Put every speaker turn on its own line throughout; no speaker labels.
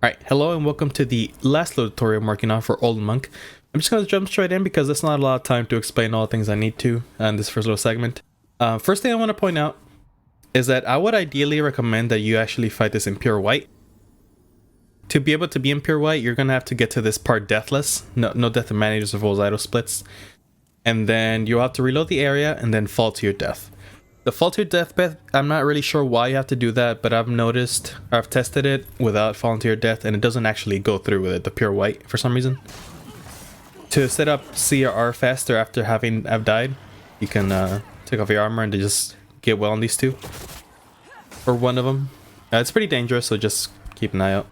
Alright, hello and welcome to the last little tutorial I'm working on for Old Monk. I'm just going to jump straight in because there's not a lot of time to explain all the things I need to in this first little segment. First thing I want to point out is that I would ideally recommend that you actually fight this in pure white. To be able to be in pure white, you're going to have to get to this part deathless. No death in managers or full idle splits. And then you'll have to reload the area and then fall to your death. The fall to your death, I'm not really sure why you have to do that, but I've noticed, or I've tested it without falling to your death, and it doesn't actually go through with it, the pure white, for some reason. To set up CR faster after I've died, you can take off your armor and just get well on these two. Or one of them. It's pretty dangerous, so just keep an eye out.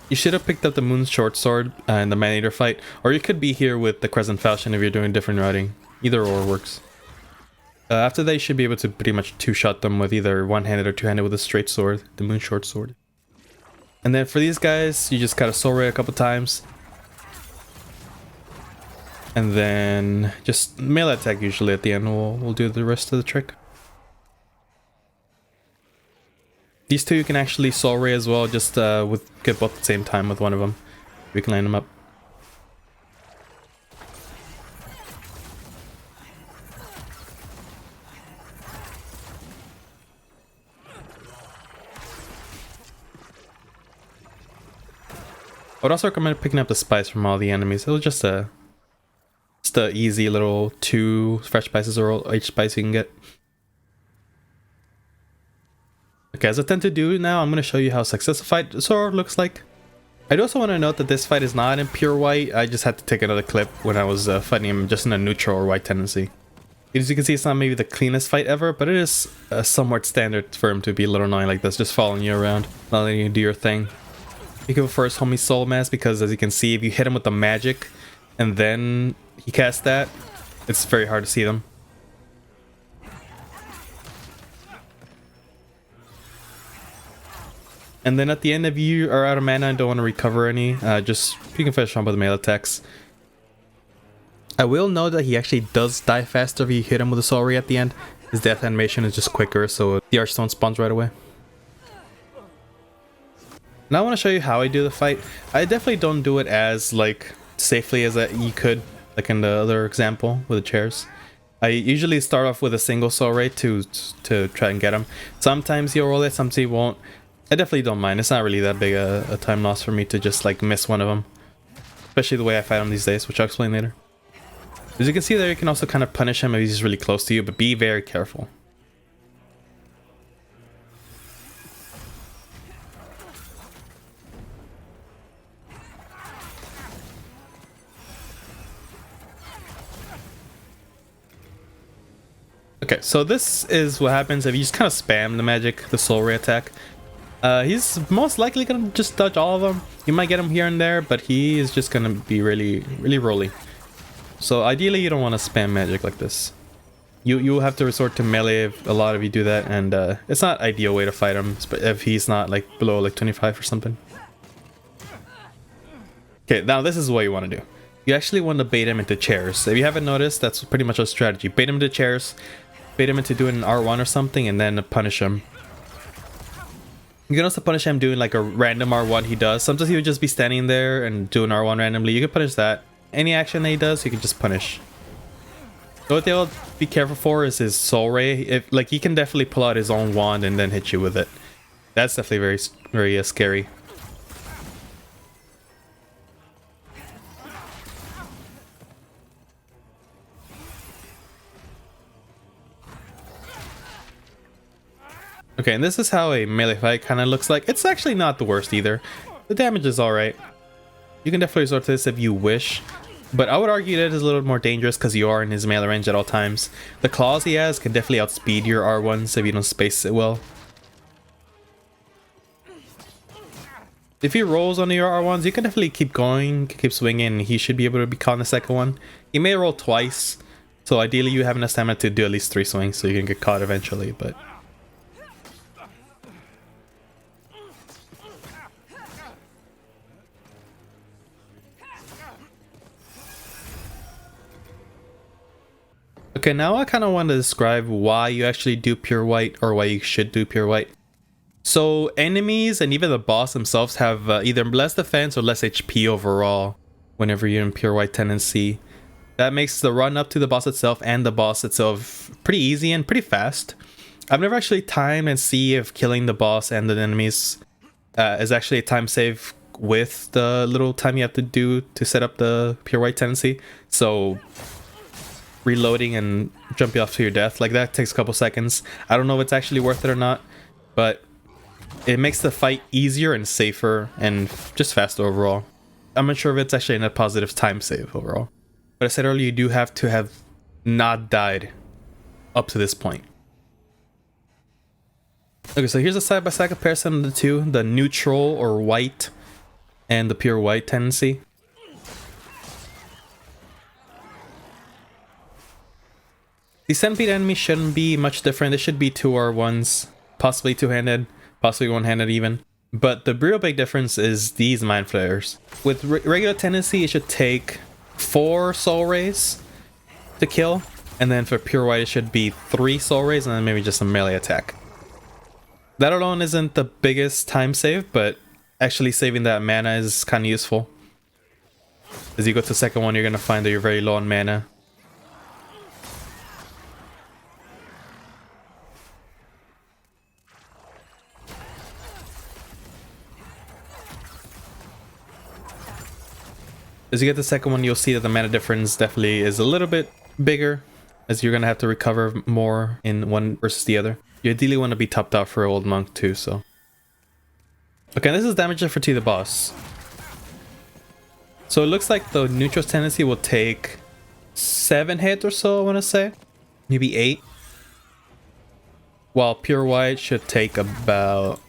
You should have picked up the Moon's short sword in the Man-Eater fight, or you could be here with the Crescent Falchion if you're doing different routing. Either or works. After that, you should be able to pretty much two-shot them with either one-handed or two-handed with a straight sword, the Moon Short Sword. And then for these guys, you just gotta soul ray a couple times. And then just melee attack usually at the end will do the rest of the trick. These two you can actually soul ray as well, just get both at the same time with one of them. We can line them up. I would also recommend picking up the spice from all the enemies. It was just a easy little 2 fresh spices or each spice you can get. Okay, as I tend to do now, I'm going to show you how successful fight sort of looks like. I do also want to note that this fight is not in pure white. I just had to take another clip when I was fighting him just in a neutral or white tendency. As you can see, it's not maybe the cleanest fight ever, but it is somewhat standard for him to be a little annoying like this, just following you around, not letting you do your thing. You go first, homie Soul Mask, because as you can see, if you hit him with the magic and then he casts that, it's very hard to see them. And then at the end, if you are out of mana and don't want to recover any, you can finish on with the melee attacks. I will note that he actually does die faster if you hit him with a soul ray at the end. His death animation is just quicker, so the Archstone spawns right away. Now I want to show you how I do the fight. I definitely don't do it as safely as you could, like in the other example with the chairs. I usually start off with a single soul ray to try and get him. Sometimes he'll roll it, sometimes he won't. I definitely don't mind. It's not really that big a time loss for me to just miss one of them, especially the way I fight him these days, which I'll explain later. As you can see there, you can also kind of punish him if he's really close to you, but be very careful. Okay, so this is what happens if you just kind of spam the magic, the soul ray attack. He's most likely gonna just dodge all of them. You might get him here and there, but he is just gonna be really rolly. So ideally you don't want to spam magic like this. You have to resort to melee if a lot of you do that, and it's not ideal way to fight him if he's not below 25 or something. Okay, now this is what you want to do. You actually want to bait him into chairs. If you haven't noticed, that's pretty much a strategy. Bait him into chairs, bait him into doing an R1 or something, and then punish him. You can also punish him doing a random R1 he does. Sometimes he would just be standing there and do an R1 randomly. You can punish that. Any action that he does, you can just punish. So what they'll be careful for is his soul ray. He can definitely pull out his own wand and then hit you with it. That's definitely very scary. Okay, and this is how a melee fight kind of looks like. It's actually not the worst either. The damage is alright. You can definitely resort to this if you wish, but I would argue that it is a little more dangerous because you are in his melee range at all times. The claws he has can definitely outspeed your R1s if you don't space it well. If he rolls on your R1s, you can definitely keep going, keep swinging, and he should be able to be caught in the second one. He may roll twice, so ideally you have enough stamina to do at least 3 swings so you can get caught eventually, but... Okay, now I kind of want to describe why you actually do pure white, or why you should do pure white. So enemies and even the boss themselves have either less defense or less HP overall whenever you're in pure white tendency. That makes the run up to the boss itself and the boss itself pretty easy and pretty fast. I've never actually timed and see if killing the boss and the enemies is actually a time save with the little time you have to do to set up the pure white tendency. So reloading and jumping off to your death, like that takes a couple seconds. I don't know if it's actually worth it or not, but it makes the fight easier and safer and just faster overall. I'm not sure if it's actually a positive time save overall. But I said earlier, you do have to have not died up to this point. Okay, so here's a side-by-side comparison of the two, the neutral or white and the pure white tendency. The centipede enemies shouldn't be much different. They should be 2R1s, possibly two-handed, possibly one-handed even. But the real big difference is these mind flayers. With regular tendency, it should take 4 soul rays to kill, and then for pure white it should be 3 soul rays and then maybe just a melee attack. That alone isn't the biggest time save, but actually saving that mana is kind of useful. As you go to the second one, you're going to find that you're very low on mana. As you get the second one, you'll see that the mana difference definitely is a little bit bigger, as you're going to have to recover more in one versus the other. You ideally want to be topped out for Old Monk too, so. Okay, this is damage for the boss. So it looks like the neutral tendency will take 7 hits or so, I want to say. Maybe 8. While pure white should take about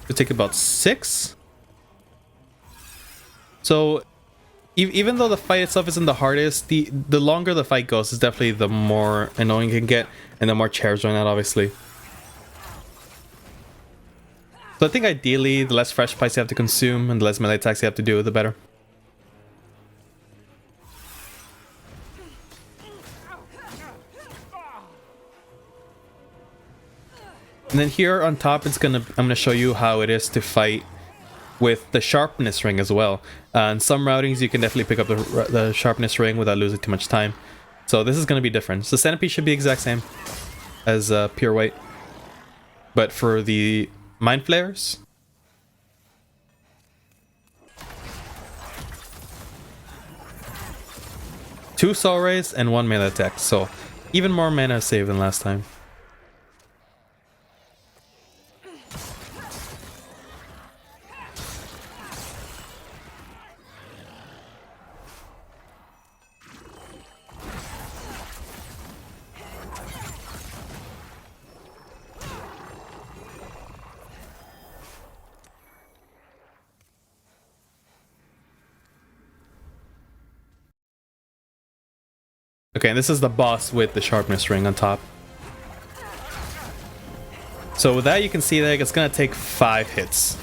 6. So even though the fight itself isn't the hardest, the longer the fight goes is definitely the more annoying it can get, and the more chairs run out, obviously. So I think ideally the less fresh fights you have to consume and the less melee attacks you have to do, the better. And then here on top, I'm gonna show you how it is to fight with the Sharpness Ring as well. In some routings, you can definitely pick up the Sharpness Ring without losing too much time. So this is going to be different. So Centipede should be exact same as Pure White. But for the Mind Flayers, two Soul Rays and 1 melee attack. So even more mana saved than last time. Okay, and this is the boss with the Sharpness Ring on top. So with that, you can see that it's gonna take 5 hits.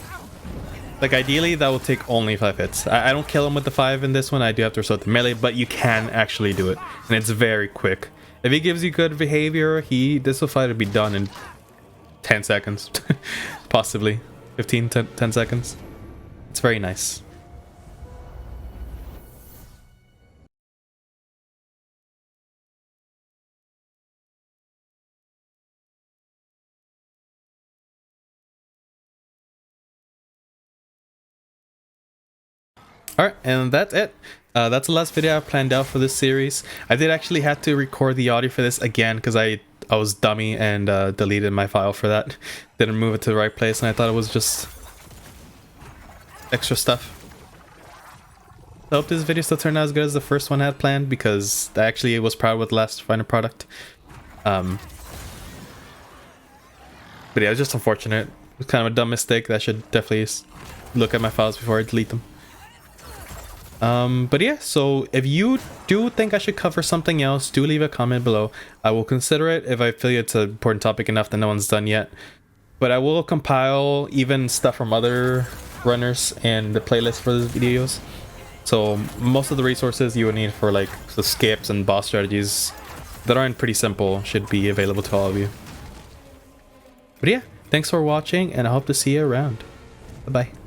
Like ideally, that will take only 5 hits. I don't kill him with the 5 in this one. I do have to resort to melee, but you can actually do it, and it's very quick. If he gives you good behavior, this will fight will be done in 10 seconds, possibly 15, 10 seconds. It's very nice. Alright, and that's it. That's the last video I planned out for this series. I did actually have to record the audio for this again because I was dummy and deleted my file for that. Didn't move it to the right place, and I thought it was just extra stuff. I hope this video still turned out as good as the first one I had planned, because I actually was proud with the last final product. But yeah, it was just unfortunate. It was kind of a dumb mistake. I should definitely look at my files before I delete them. But yeah, so if you do think I should cover something else, do leave a comment below. I will consider it if I feel it's an important topic enough that no one's done yet. But I will compile even stuff from other runners and the playlist for the videos. So most of the resources you would need for like the skips and boss strategies that aren't pretty simple should be available to all of you. But yeah, Thanks for watching, and I hope to see you around. Bye-bye.